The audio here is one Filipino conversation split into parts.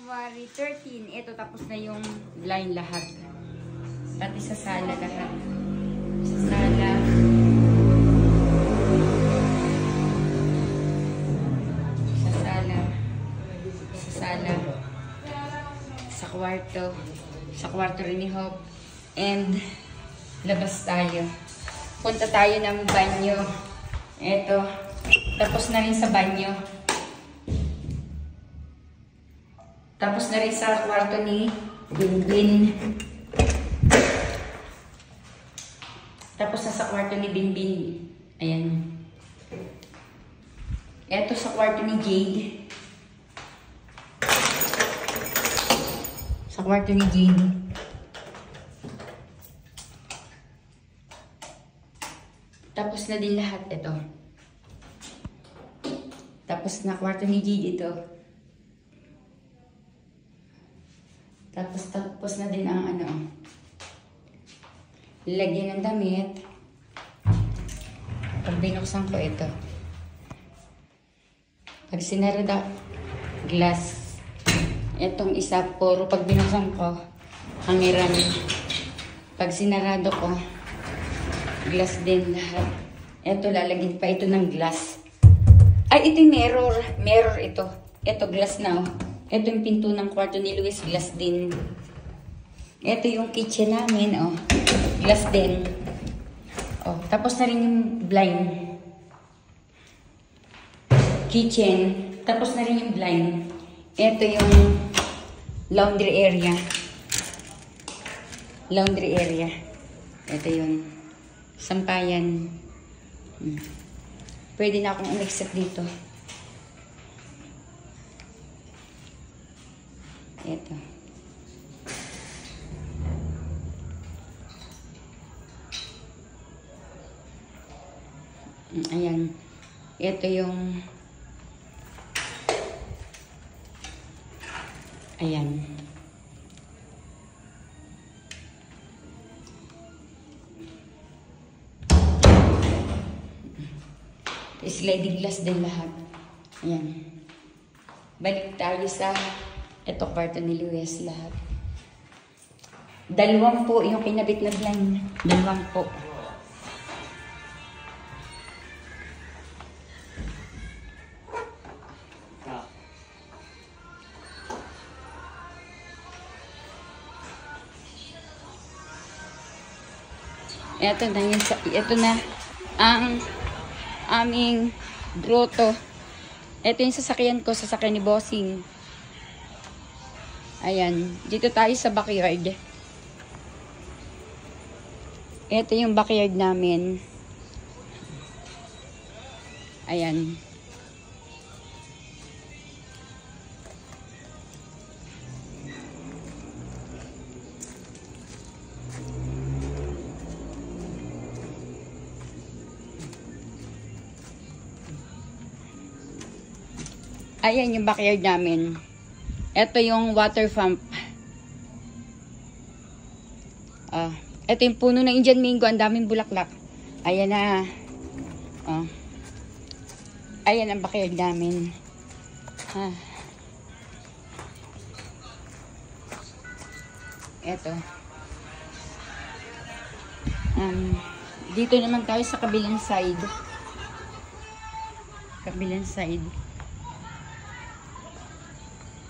January 13. Ito, tapos na yung line lahat. Pati sa sala lahat. Sa sala. Sa sala. Sa sala. Sa kwarto. Sa kwarto rin ni Hope. And, labas tayo. Punta tayo ng banyo. Ito. Tapos na rin sa banyo. Tapos na rin sa kwarto ni Binbin. Tapos na sa kwarto ni Binbin. Ayan. Ito sa kwarto ni Jade. Sa kwarto ni Jade. Tapos na din lahat ito. Tapos na kwarto ni Jade ito. Tapos na din ang ano. Lagyan ng damit. Pag binuksan ko ito. Pag sinarada, glass. Itong isa, puro pag binuksan ko, hangiran. Pag sinarado ko, glass din lahat. Ito, lalagyan pa ito ng glass. Ay, ito yung mirror. Mirror ito. Ito, glass na oh. Ito yung pinto ng kwarto ni Luis, glass din. Ito yung kitchen namin, oh. Glass din. Oh, tapos na rin yung blind. Kitchen. Tapos na rin yung blind. Ito yung laundry area. Laundry area. Ito yung sampayan. Pwede na akong umikset dito. Ito. Ayan. Ito yung ayan. Sliding glass din lahat. Ayan. Balik tayo sa ito kwarto ni Luis lahat. 2 po yung kinabit na blind. 2 po. Ito na ang aming grotto. Ito yung sasakyan ko, sasakyan ni Bossing. Ayan, dito tayo sa backyard. Ito yung backyard namin. Ayan. Ayan yung backyard namin. Ito yung water pump. Ito yung puno ng Indian mango. Ang daming bulaklak. Ayan na. Ayan ang backyard namin. Ito. Dito naman tayo sa kabilang side. Kabilang side.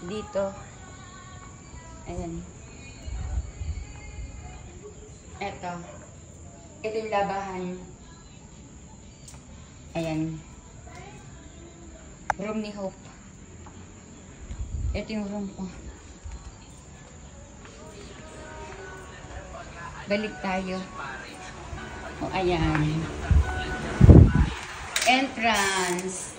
Dito. Ayan. Ito. Ito yung labahan. Ayan. Room ni Hope. Ito yung room ko. Balik tayo. O, ayan. Entrance.